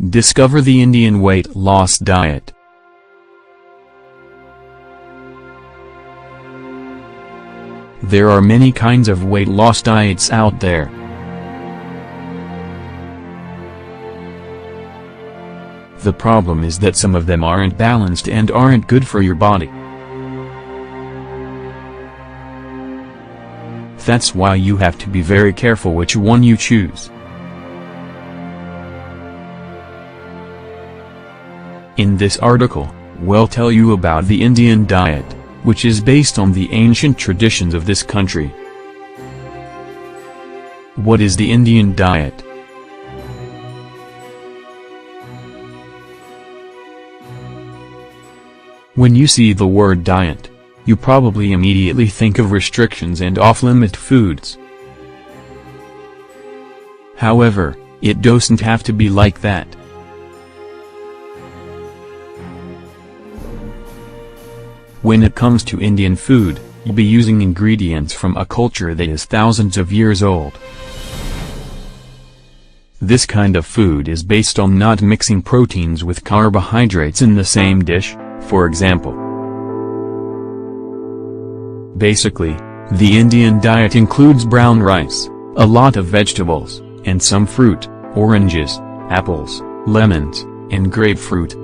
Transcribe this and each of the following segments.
Discover the Indian weight loss diet. There are many kinds of weight loss diets out there. The problem is that some of them aren't balanced and aren't good for your body. That's why you have to be very careful which one you choose. In this article, we'll tell you about the Indian diet, which is based on the ancient traditions of this country. What is the Indian diet? When you see the word diet, you probably immediately think of restrictions and off-limit foods. However, it doesn't have to be like that. When it comes to Indian food, you'll be using ingredients from a culture that is thousands of years old. This kind of food is based on not mixing proteins with carbohydrates in the same dish, for example. Basically, the Indian diet includes brown rice, a lot of vegetables, and some fruit, oranges, apples, lemons, and grapefruit.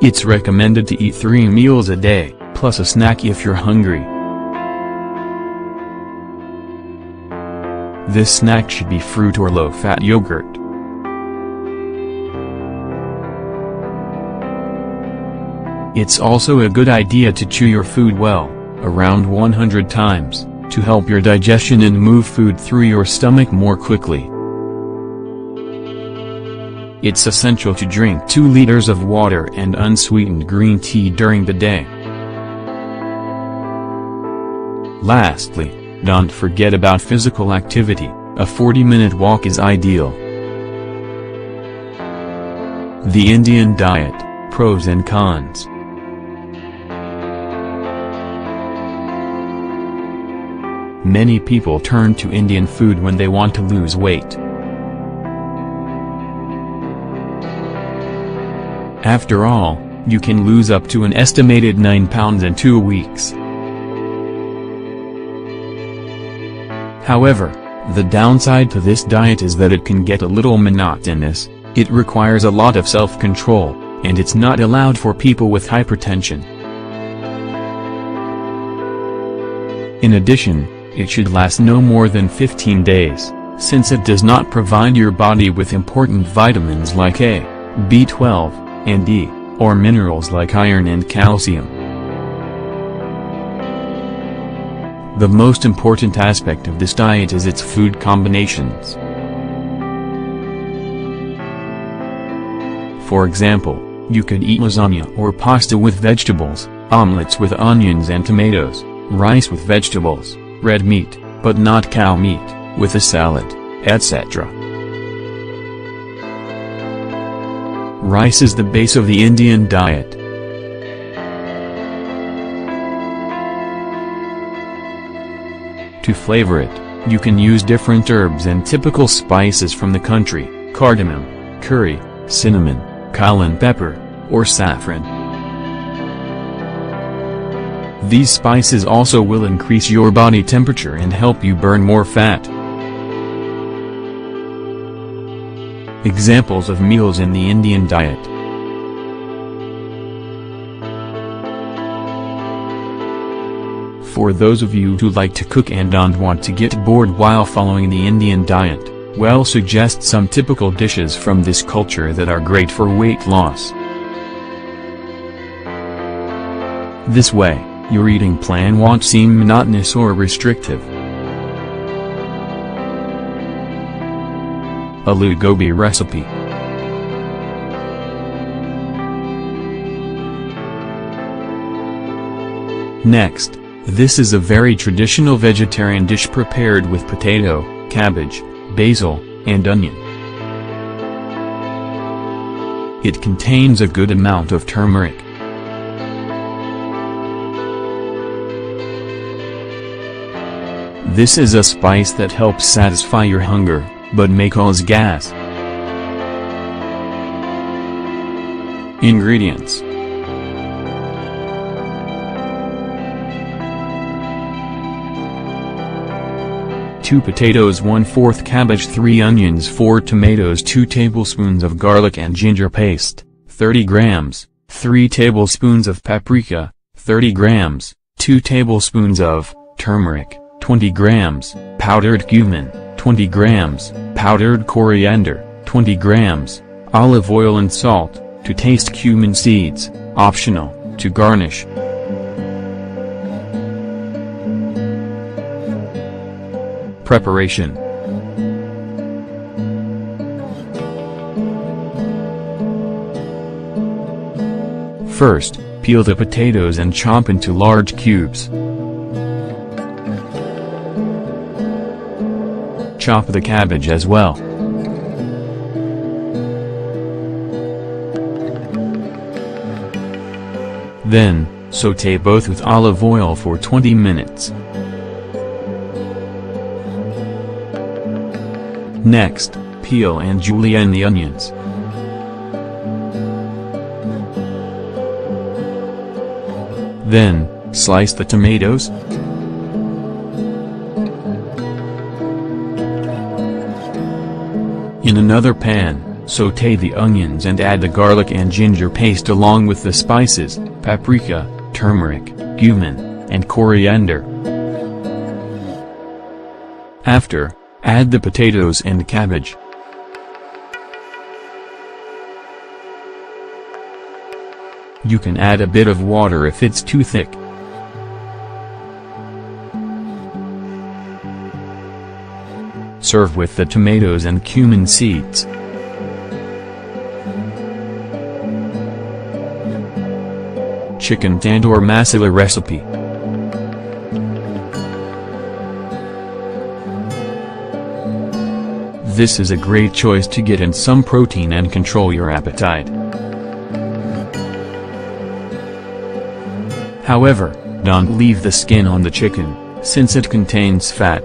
It's recommended to eat 3 meals a day, plus a snack if you're hungry. This snack should be fruit or low-fat yogurt. It's also a good idea to chew your food well, around 100 times, to help your digestion and move food through your stomach more quickly. It's essential to drink 2 liters of water and unsweetened green tea during the day. Lastly, don't forget about physical activity. A 40-minute walk is ideal. The Indian diet, pros and cons. Many people turn to Indian food when they want to lose weight. After all, you can lose up to an estimated 9 pounds in 2 weeks. However, the downside to this diet is that it can get a little monotonous, it requires a lot of self-control, and it's not allowed for people with hypertension. In addition, it should last no more than 15 days, since it does not provide your body with important vitamins like A, B12, and D, or minerals like iron and calcium. The most important aspect of this diet is its food combinations. For example, you could eat lasagna or pasta with vegetables, omelets with onions and tomatoes, rice with vegetables, red meat, but not cow meat, with a salad, etc. Rice is the base of the Indian diet. To flavor it, you can use different herbs and typical spices from the country: cardamom, curry, cinnamon, cayenne pepper, or saffron. These spices also will increase your body temperature and help you burn more fat. Examples of meals in the Indian diet. For those of you who like to cook and don't want to get bored while following the Indian diet, we'll suggest some typical dishes from this culture that are great for weight loss. This way, your eating plan won't seem monotonous or restrictive. Aloo gobi recipe. Next, this is a very traditional vegetarian dish prepared with potato, cabbage, basil, and onion. It contains a good amount of turmeric. This is a spice that helps satisfy your hunger, but may cause gas. Ingredients: 2 potatoes, 1/4 cabbage, 3 onions, 4 tomatoes, 2 tablespoons of garlic and ginger paste, 30 grams, 3 tablespoons of paprika, 30 grams, 2 tablespoons of turmeric, 20 grams, powdered cumin, 20 grams, powdered coriander, 20 grams, olive oil and salt, to taste, cumin seeds, optional, to garnish. Preparation: first, peel the potatoes and chop into large cubes. Chop the cabbage as well. Then, sauté both with olive oil for 20 minutes. Next, peel and julienne the onions. Then, slice the tomatoes. In another pan, sauté the onions and add the garlic and ginger paste along with the spices, paprika, turmeric, cumin, and coriander. After, add the potatoes and cabbage. You can add a bit of water if it's too thick. Serve with the tomatoes and cumin seeds. Chicken tandoor masala recipe. This is a great choice to get in some protein and control your appetite. However, don't leave the skin on the chicken, since it contains fat.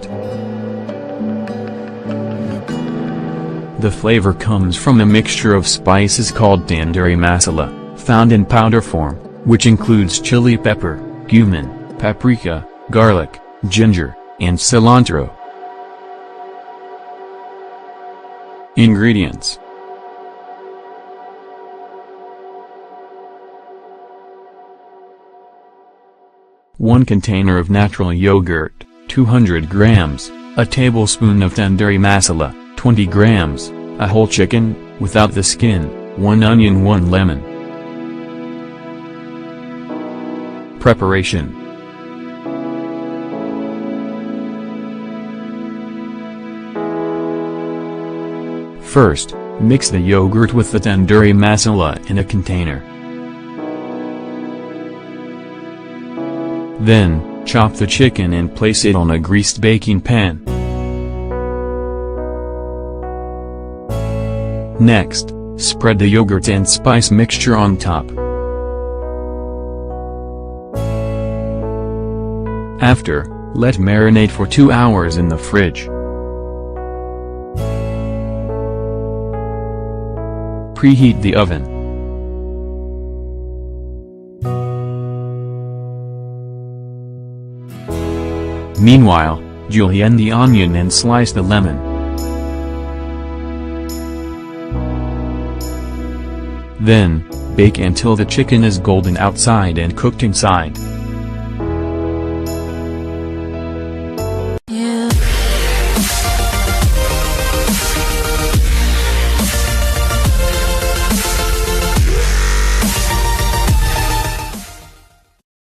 The flavor comes from a mixture of spices called tandoori masala, found in powder form, which includes chili pepper, cumin, paprika, garlic, ginger, and cilantro. Ingredients: 1 container of natural yogurt, 200 grams, a tablespoon of tandoori masala, 20 grams, a whole chicken, without the skin, 1 onion, 1 lemon. Preparation: first, mix the yogurt with the tandoori masala in a container. Then, chop the chicken and place it on a greased baking pan. Next, spread the yogurt and spice mixture on top. After, let marinate for 2 hours in the fridge. Preheat the oven. Meanwhile, julienne the onion and slice the lemon. Then, bake until the chicken is golden outside and cooked inside.